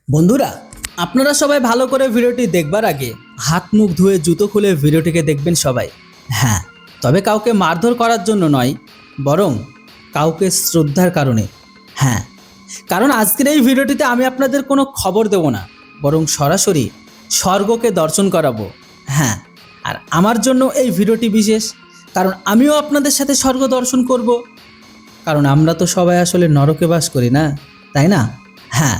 বন্ধুরা, আপনারা সবাই ভালো করে ভিডিওটি দেখবার আগে হাত মুখ ধুয়ে জুতো খুলে ভিডিওটিকে দেখবেন সবাই। হ্যাঁ, তবে কাউকে মারধর করার জন্য নয়, বরং কাউকে শ্রদ্ধার কারণে। হ্যাঁ, কারণ আজকের এই ভিডিওটিতে আমি আপনাদের কোনো খবর দেব না, বরং সরাসরি স্বর্গকে দর্শন করাবো। হ্যাঁ, আর আমার জন্য এই ভিডিওটি বিশেষ, কারণ আমিও আপনাদের সাথে স্বর্গ দর্শন করব। কারণ আমরা তো সবাই আসলে নরকে বাস করি না, তাই না? হ্যাঁ,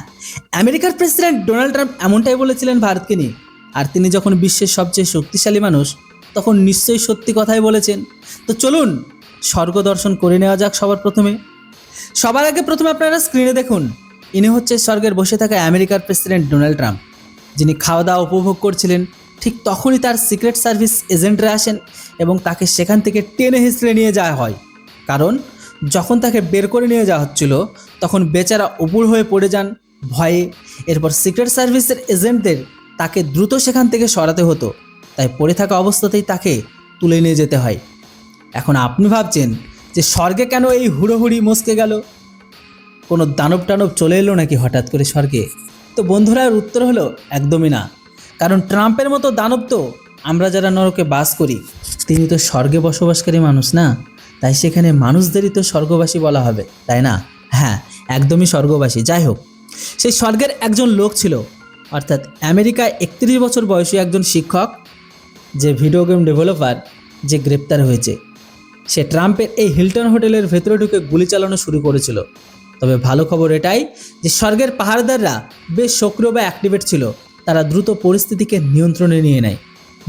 আমেরিকার প্রেসিডেন্ট ডোনাল্ড ট্রাম্প এমনটাই বলেছিলেন ভারতকে নিয়ে। আর তিনি যখন বিশ্বের সবচেয়ে শক্তিশালী মানুষ, তখন নিশ্চয়ই সত্যি কথাই বলেছেন। তো চলুন স্বর্গ দর্শন করে নেওয়া যাক। সবার আগে প্রথমে আপনারা স্ক্রিনে দেখুন, ইনি হচ্ছে স্বর্গের বসে থাকা আমেরিকার প্রেসিডেন্ট ডোনাল্ড ট্রাম্প, যিনি খাওয়া দাওয়া উপভোগ করছিলেন। ঠিক তখনই তার সিক্রেট সার্ভিস এজেন্টরা আসেন এবং তাকে সেখান থেকে টেনে হিঁচড়ে নিয়ে যাওয়া হয়। কারণ যখন তাকে বের করে নিয়ে যাওয়া হচ্ছিল, তখন বেচারা উপুড় হয়ে পড়ে যান ভয়ে। এরপর সিক্রেট সার্ভিসের এজেন্টদের তাকে দ্রুত সেখান থেকে সরাতে হতো, তাই পড়ে থাকা অবস্থাতেই তাকে তুলে নিয়ে যেতে হয়। এখন আপনি ভাবছেন যে স্বর্গে কেন এই হুড়োহুড়ি মস্কে গেল? কোনো দানব টানব চলে এলো নাকি হঠাৎ করে স্বর্গে? তো বন্ধুরা, এর উত্তর হলো একদমই না। কারণ ট্রাম্পের মতো দানব তো আমরা যারা নরকে বাস করি, তিনি তো স্বর্গে বসবাসকারী মানুষ না, তাই সেখানে মানুষদেরই তো স্বর্গবাসী বলা হবে, তাই না? হ্যাঁ, একদমই স্বর্গবাসী। যাই হোক, সেই স্বর্গের একজন লোক ছিল, অর্থাৎ আমেরিকায় 31 বছর বয়সী একজন শিক্ষক, যে ভিডিও গেম ডেভেলপার, যে গ্রেপ্তার হয়েছে। সে ট্রাম্পের এই হিলটন হোটেলের ভেতরে ঢুকে গুলি চালানো শুরু করেছিল। তবে ভালো খবর এটাই যে স্বর্গের পাহাড়দাররা বেশ সক্রিয় বা অ্যাক্টিভেট ছিল, তারা দ্রুত পরিস্থিতিকে নিয়ন্ত্রণে নিয়ে নেয়।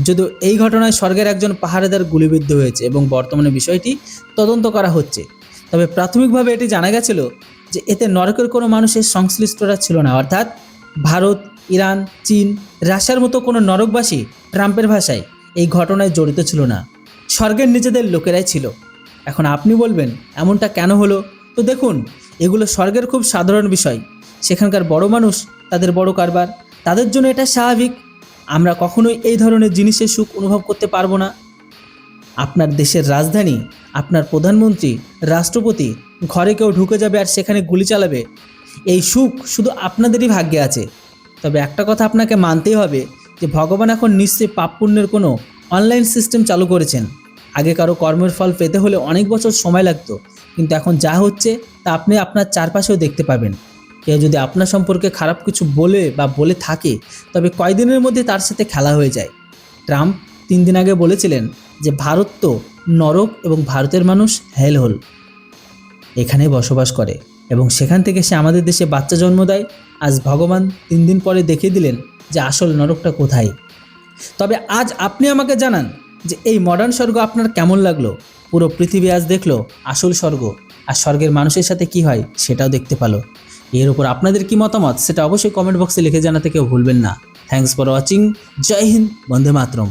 যদিও এই ঘটনায় স্বর্গের একজন পাহাড়দার গুলিবিদ্ধ হয়েছে এবং বর্তমানে বিষয়টি তদন্ত করা হচ্ছে। তবে প্রাথমিকভাবে এটি জানা গেছিল যে এতে নরকের কোনো মানুষের সংশ্লিষ্টতা ছিল না, অর্থাৎ ভারত, ইরান, চীন, রাশিয়ার মতো কোনো নরকবাসী ট্রাম্পের ভাষায় এই ঘটনায় জড়িত ছিল না, স্বর্গের নিজেদের লোকেরাই ছিল। এখন আপনি বলবেন এমনটা কেন হলো? তো দেখুন, এগুলো স্বর্গের খুব সাধারণ বিষয়। সেখানকার বড় মানুষ, তাদের বড় কারবার, তাদের জন্য এটা স্বাভাবিক। আমরা কখনোই এই ধরনের জিনিসের সুখ অনুভব করতে পারবো না। আপনার দেশের রাজধানী, আপনার প্রধানমন্ত্রী, রাষ্ট্রপতি ঘরে কেউ ঢুকে যাবে আর সেখানে গুলি চালাবে, এই সুখ শুধু আপনাদেরই ভাগ্যে আছে। তবে একটা কথা আপনাকে মানতেই হবে যে ভগবান এখন নিশ্চয়ই পাপ পুণ্যের কোনো অনলাইন সিস্টেম চালু করেছেন। আগে কারো কর্মের ফল পেতে হলে অনেক বছর সময় লাগতো, কিন্তু এখন যা হচ্ছে তা আপনি আপনার চারপাশেও দেখতে পাবেন। কেউ যদি আপনার সম্পর্কে খারাপ কিছু বলে থাকে, তবে কয়েকদিনের মধ্যে তার সাথে খেলা হয়ে যায়। ট্রাম্প 3 দিন আগে বলেছিলেন যে ভারত তো নরক এবং ভারতের মানুষ হেল হোল, এখানেই বসবাস করে এবং সেখান থেকে সে আমাদের দেশে বাচ্চা জন্ম দেয়। আজ ভগবান 3 দিন পরে দেখিয়ে দিলেন যে আসল নরকটা কোথায়। তবে আজ আপনি আমাকে জানান যে এই মডার্ন স্বর্গ আপনার কেমন লাগলো? পুরো পৃথিবী আজ দেখলো আসল স্বর্গ, আর স্বর্গের মানুষের সাথে কি হয় সেটাও দেখতে পেল। এর উপর আপনাদের কি মতামত সেটা অবশ্যই কমেন্ট বক্সে লিখে জানাতে কেউ ভুলবেন না। Thanks for watching. জয় হিন্দ, বন্দে মাতরম।